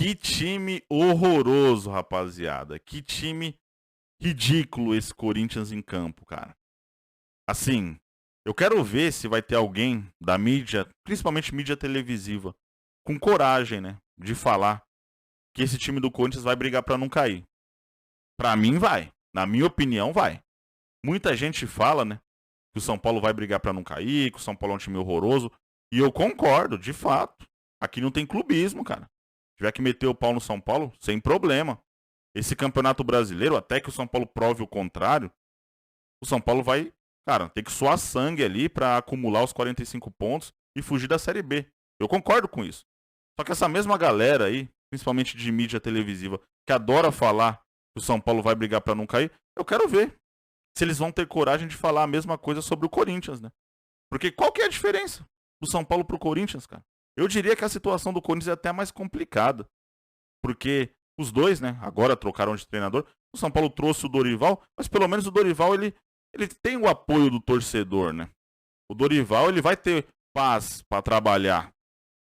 Que time horroroso, rapaziada. Que time ridículo esse Corinthians em campo, cara. Assim, eu quero ver se vai ter alguém da mídia, principalmente mídia televisiva, com coragem, né, de falar que esse time do Corinthians vai brigar pra não cair. Pra mim vai. Na minha opinião, vai. Muita gente fala, né, que o São Paulo vai brigar pra não cair, que o São Paulo é um time horroroso. E eu concordo, de fato. Aqui não tem clubismo, cara. Se tiver que meter o pau no São Paulo, sem problema. Esse campeonato brasileiro, até que o São Paulo prove o contrário, o São Paulo vai, cara, ter que suar sangue ali pra acumular os 45 pontos e fugir da Série B. Eu concordo com isso. Só que essa mesma galera aí, principalmente de mídia televisiva, que adora falar que o São Paulo vai brigar pra não cair, eu quero ver se eles vão ter coragem de falar a mesma coisa sobre o Corinthians, né? Porque qual que é a diferença do São Paulo pro Corinthians, cara? Eu diria que a situação do Corinthians é até mais complicada. Porque os dois, né, agora trocaram de treinador. O São Paulo trouxe o Dorival, mas pelo menos o Dorival, ele tem o apoio do torcedor, né? O Dorival, ele vai ter paz pra trabalhar.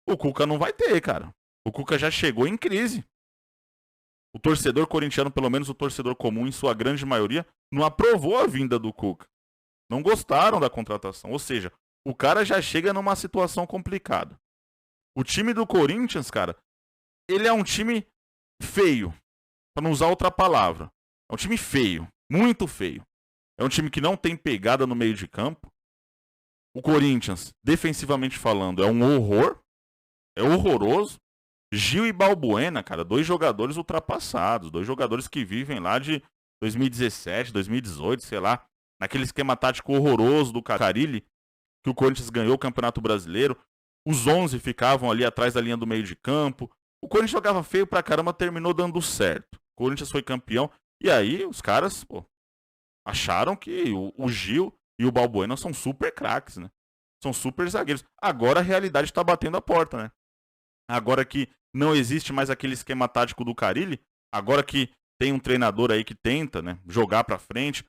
O Cuca não vai ter, cara. O Cuca já chegou em crise. O torcedor corintiano, pelo menos o torcedor comum, em sua grande maioria, não aprovou a vinda do Cuca. Não gostaram da contratação. Ou seja, o cara já chega numa situação complicada. O time do Corinthians, cara, ele é um time feio. Pra não usar outra palavra. É um time feio. Muito feio. É um time que não tem pegada no meio de campo. O Corinthians, defensivamente falando, é um horror. É horroroso. Gil e Balbuena, cara, dois jogadores ultrapassados. Dois jogadores que vivem lá de 2017, 2018, sei lá. Naquele esquema tático horroroso do Carille, que o Corinthians ganhou o Campeonato Brasileiro. Os 11 ficavam ali atrás da linha do meio de campo. O Corinthians jogava feio pra caramba, terminou dando certo. O Corinthians foi campeão. E aí, os caras, pô, acharam que o Gil e o Balbuena são super craques, né? São super zagueiros. Agora a realidade tá batendo a porta, né? Agora que não existe mais aquele esquema tático do Carille, agora que tem um treinador aí que tenta, né, jogar pra frente,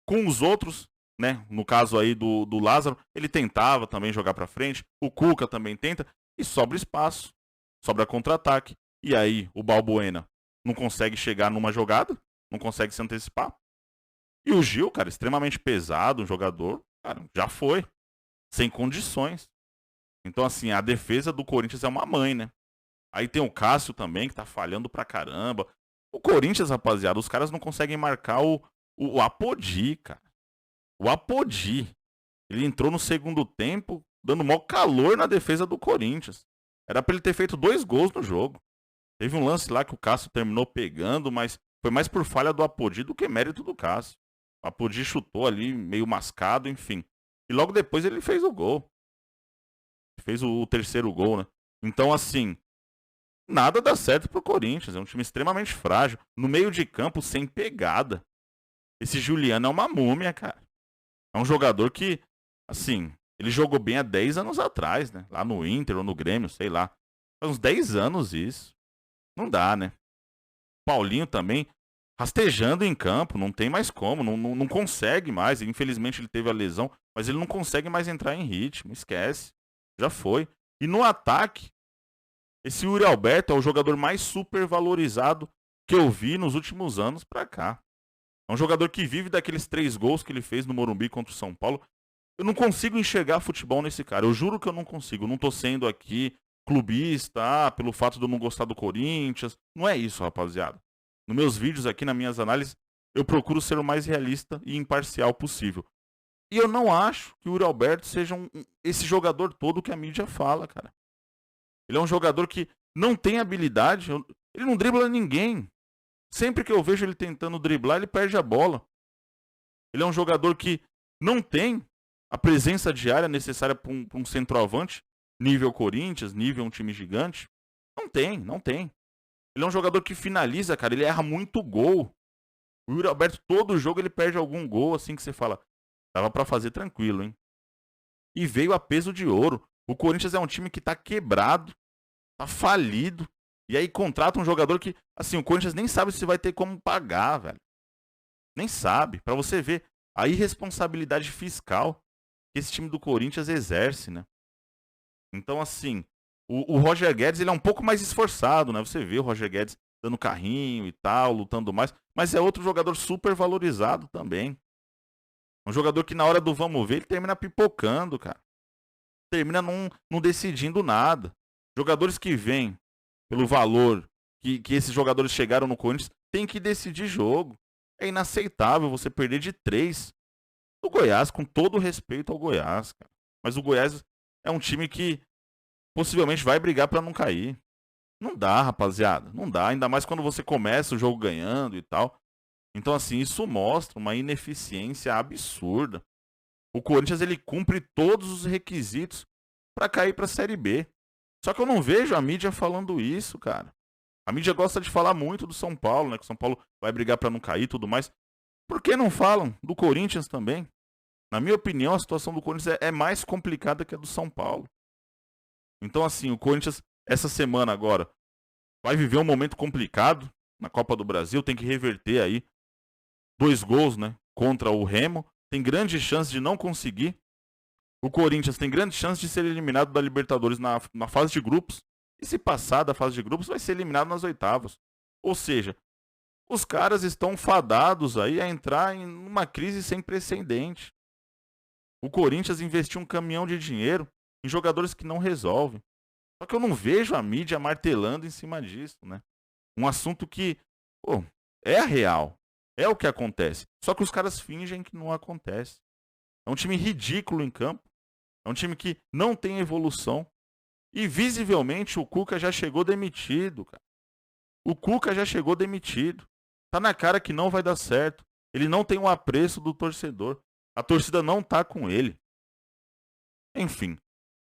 com os outros, né, no caso aí do Lázaro, ele tentava também jogar pra frente, o Cuca também tenta, e sobra espaço, sobra contra-ataque. E aí o Balbuena não consegue chegar numa jogada, não consegue se antecipar. E o Gil, cara, extremamente pesado, um jogador, cara, já foi, sem condições. Então, assim, a defesa do Corinthians é uma mãe, né? Aí tem o Cássio também, que tá falhando pra caramba. O Corinthians, rapaziada, os caras não conseguem marcar o Apodi, cara. O Apodi. Ele entrou no segundo tempo, dando maior calor na defesa do Corinthians. Era pra ele ter feito 2 gols no jogo. Teve um lance lá que o Cássio terminou pegando, mas foi mais por falha do Apodi do que mérito do Cássio. O Apodi chutou ali, meio mascado, enfim. E logo depois ele fez o gol. Fez o terceiro gol, né? Então, assim, nada dá certo pro Corinthians. É um time extremamente frágil. No meio de campo, sem pegada. Esse Juliano é uma múmia, cara. É um jogador que, assim, ele jogou bem há 10 anos atrás, né? Lá no Inter ou no Grêmio, sei lá. Faz uns 10 anos isso. Não dá, né? Paulinho também, rastejando em campo, não tem mais como, não consegue mais. Infelizmente ele teve a lesão, mas ele não consegue mais entrar em ritmo, esquece. Já foi. E no ataque, esse Yuri Alberto é o jogador mais supervalorizado que eu vi nos últimos anos pra cá. É um jogador que vive daqueles 3 gols que ele fez no Morumbi contra o São Paulo. Eu não consigo enxergar futebol nesse cara. Eu juro que eu não consigo. Eu não tô sendo aqui clubista, pelo fato de eu não gostar do Corinthians. Não é isso, rapaziada. Nos meus vídeos aqui, nas minhas análises, eu procuro ser o mais realista e imparcial possível. E eu não acho que o Yuri Alberto seja esse jogador todo que a mídia fala, cara. Ele é um jogador que não tem habilidade, ele não dribla ninguém. Sempre que eu vejo ele tentando driblar, ele perde a bola. Ele é um jogador que não tem a presença diária necessária para um centroavante, nível Corinthians, nível um time gigante. Não tem, não tem. Ele é um jogador que finaliza, cara, ele erra muito gol. O Yuri Alberto, todo jogo ele perde algum gol, assim que você fala, dava pra fazer tranquilo, hein? E veio a peso de ouro. O Corinthians é um time que tá quebrado, tá falido. E aí contrata um jogador que, assim, o Corinthians nem sabe se vai ter como pagar, velho. Nem sabe. Pra você ver a irresponsabilidade fiscal que esse time do Corinthians exerce, né? Então, assim, O Roger Guedes, ele é um pouco mais esforçado, né? Você vê o Roger Guedes dando carrinho e tal, lutando mais, mas é outro jogador super valorizado também. Um jogador que na hora do vamos ver, ele termina pipocando, cara. Termina não decidindo nada. Jogadores que vêm pelo valor que esses jogadores chegaram no Corinthians, tem que decidir jogo. É inaceitável você perder de 3 do Goiás, com todo o respeito ao Goiás, cara. Mas o Goiás é um time que possivelmente vai brigar para não cair. Não dá, rapaziada. Não dá. Ainda mais quando você começa o jogo ganhando e tal. Então, assim, isso mostra uma ineficiência absurda. O Corinthians, ele cumpre todos os requisitos para cair para a Série B. Só que eu não vejo a mídia falando isso, cara. A mídia gosta de falar muito do São Paulo, né? Que o São Paulo vai brigar para não cair e tudo mais. Por que não falam do Corinthians também? Na minha opinião, a situação do Corinthians é mais complicada que a do São Paulo. Então, assim, o Corinthians, essa semana agora, vai viver um momento complicado na Copa do Brasil. Tem que reverter aí 2 gols, né? Contra o Remo. Tem grande chance de não conseguir. O Corinthians tem grande chance de ser eliminado da Libertadores na fase de grupos. E se passar da fase de grupos, vai ser eliminado nas oitavas. Ou seja, os caras estão fadados aí a entrar em uma crise sem precedente. O Corinthians investiu um caminhão de dinheiro em jogadores que não resolvem. Só que eu não vejo a mídia martelando em cima disso, né? Um assunto que, pô, é real. É o que acontece. Só que os caras fingem que não acontece. É um time ridículo em campo. É um time que não tem evolução. E visivelmente o Cuca já chegou demitido, cara. O Cuca já chegou demitido. Tá na cara que não vai dar certo. Ele não tem o apreço do torcedor. A torcida não tá com ele. Enfim.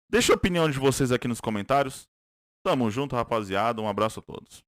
Deixa a opinião de vocês aqui nos comentários. Tamo junto, rapaziada. Um abraço a todos.